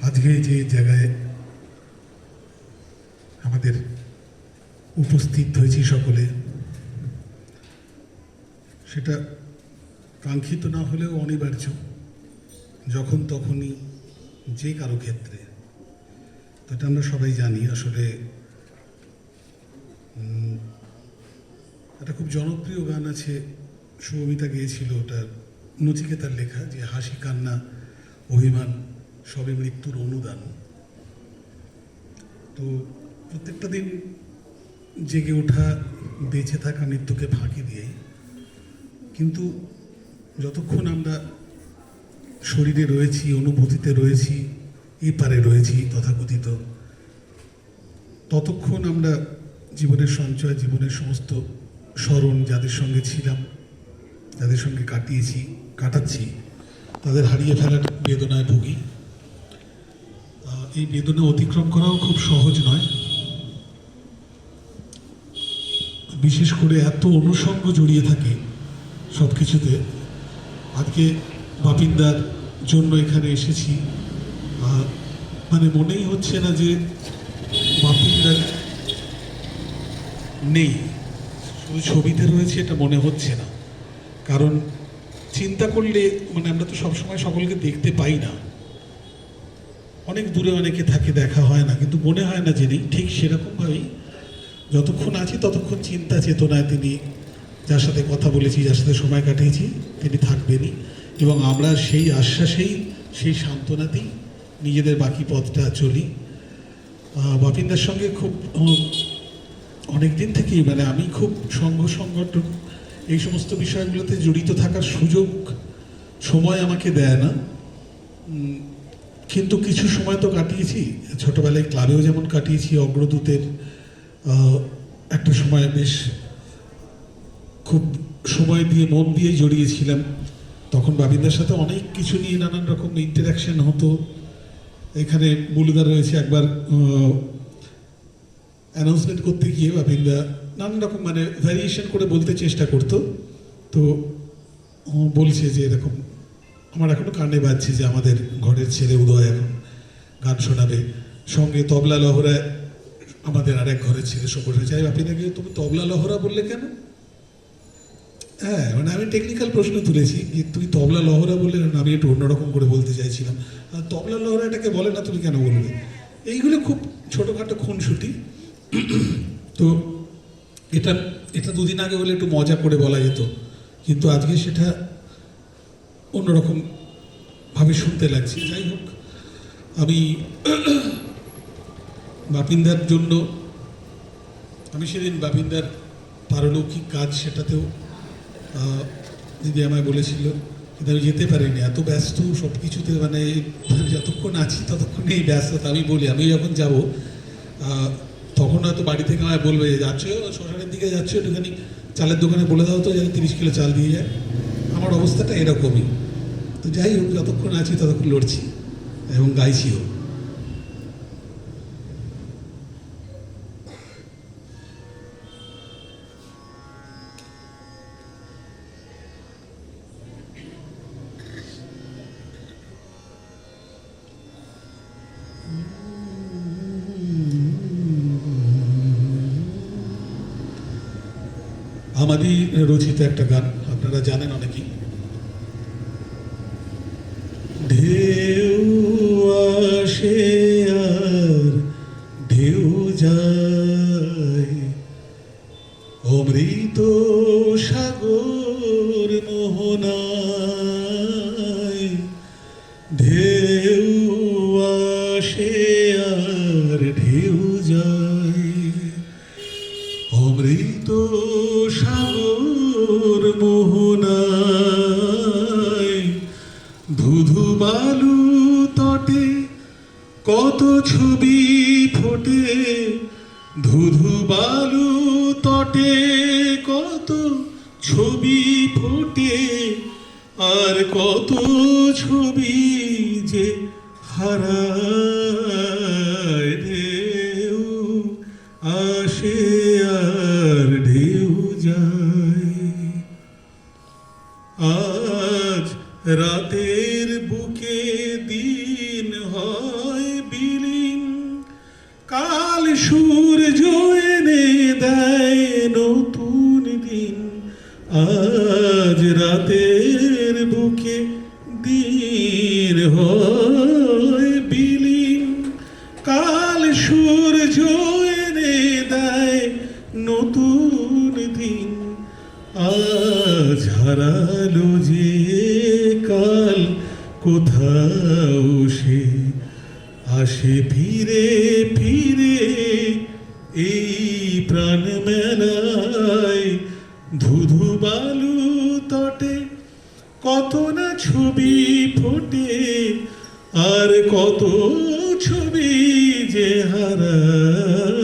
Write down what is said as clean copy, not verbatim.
আজকে যে জায়গায় আমাদের উপস্থিত হয়েছি সকলে, সেটা কাঙ্ক্ষিত না হলেও অনিবার্য। যখন তখনই যে কারো ক্ষেত্রে, তো এটা আমরা সবাই জানি। আসলে একটা খুব জনপ্রিয় গান আছে, শুভমিতা গেয়েছিল, ওটা নচিকেতার লেখা, যে হাসি কান্না অভিমান সবে মৃত্যুর অনুদান। তো প্রত্যেকটা দিন জেগে ওঠা, বেঁচে থাকা মৃত্যুকে ফাঁকি দিয়েই, কিন্তু যতক্ষণ আমরা শরীরে রয়েছি, অনুভূতিতে রয়েছি, এপারে রয়েছি তথাকথিত, ততক্ষণ আমরা জীবনের সঞ্চয়, জীবনের সমস্ত স্মরণ, যাদের সঙ্গে ছিলাম, যাদের সঙ্গে কাটাচ্ছি, তাদের হারিয়ে ফেলার বেদনায় ভুগি। এই বেদনা অতিক্রম করাও খুব সহজ নয়, বিশেষ করে এত অনুষঙ্গ জড়িয়ে থাকে সব কিছুতে। আজকে বাপিনদার জন্য এখানে এসেছি, মানে মনেই হচ্ছে না যে বাপিনদার নেই, শুধু ছবিতে রয়েছে এটা মনে হচ্ছে না। কারণ চিন্তা করলে, মানে আমরা তো সবসময় সকলকে দেখতে পাই না, অনেক দূরে অনেকে থাকে, দেখা হয় না, কিন্তু মনে হয় না যে নেই। ঠিক সেরকমভাবেই যতক্ষণ আছি ততক্ষণ চিন্তা চেতনায় তিনি, যার সাথে কথা বলেছি, যার সাথে সময় কাটিয়েছি, তিনি থাকবেনই। এবং আমরা সেই আশ্বাসেই, সেই সান্ত্বনাতেই নিজেদের বাকি পথটা চলি। বাপিনদার সঙ্গে খুব অনেক দিন থেকেই, মানে আমি খুব সংগঠন এই সমস্ত বিষয়গুলোতে জড়িত থাকার সুযোগ সময় আমাকে দেয় না, কিন্তু কিছু সময় তো কাটিয়েছি। ছোটবেলায় ক্লাবেও যেমন কাটিয়েছি, অগ্রদূতের একটা সময় বেশ খুব সময় দিয়ে, মন দিয়ে জড়িয়েছিলাম। তখন বাপিনদার সাথে অনেক কিছু নিয়ে নানান রকম ইন্টারাকশন হতো। এখানে বুলুদা রয়েছে, একবার অ্যানাউন্সমেন্ট করতে গিয়ে বাপিনদা নানান রকম মানে ভ্যারিয়েশন করে বলতে চেষ্টা করতো। তো বলছে যে এরকম, আমার এখনো কানে বাজছে যে আমাদের ঘরের ছেলে উদয় এখন গান শোনাবে, সঙ্গে তবলা লহরা আমাদের আরেক ঘরের ছেলে শোভন। চাই বাপিনাকে, তুমি তবলা লহরা বললে কেন? হ্যাঁ, মানে আমি টেকনিক্যাল প্রশ্ন তুলেছি, তুমি তবলা লহরা বললে না, আমি একটু অন্যরকম করে বলতে চাইছিলাম, তবলা লহরা এটাকে বলে না, তুমি কেন বলবে? এইগুলো খুব ছোটোখাটো খুনসুটি। তো এটা দুদিন আগে হলে একটু মজা করে বলা যেত, কিন্তু আজকে সেটা অন্যরকম ভাবে শুনতে লাগছে। যাই হোক, আমি বাপিনদার জন্য, আমি সেদিন বাপিনদার পারলৌকিক কাজ, সেটাতেও দিদি আমায় বলেছিল, কিন্তু আমি যেতে পারিনি, এত ব্যস্ত সব কিছুতে, মানে যতক্ষণ আছি ততক্ষণেই ব্যস্ততা। আমি বলি, আমি যখন যাব তখন হয়তো বাড়ি থেকে আমায় বলবে, যাচ্ছ শ্মশানের দিকে যাচ্ছ, একটুখানি চালের দোকানে বলে দাও তো, যাতে 30 কিলো চাল দিয়ে যায়। আমার অবস্থাটা এরকমই। তো যাই হোক, যতক্ষণ আছি ততক্ষণ লড়ছি এবং গাইছিও। আমারই রচিত একটা গান, আপনারা জানেন অনেকেই। ঢেউ আসে আর ঢেউ যায়, অমৃত সাগর মোহনায়। ঢেউ আসে আর ঢেউ যায়, অমৃত সাগর মোহনায়। ধুধু বালু তটে কত ছবি ফোটে, ধুধু বালু তটে কত ছবি ফোটে, আর কত ছবি যে হারায়, ঢেউ আসে আর ঢেউ যায়। আজ রাতের বুকে দিন হয় বিলীন, কাল সূর্য এনে দেয় নতুন দিন। আজ রাতের বুকে দিন হয় বিলীন, কাল সূর্য এনে দেয় নতুন দিন। আজ হারালো যে কাল কোথাও সে আসে ফিরে ফিরে এই প্রাণ মেলায়। ধুধু বালু তটে কত না ছবি ফোটে, আর কত ছবি যে হারায়।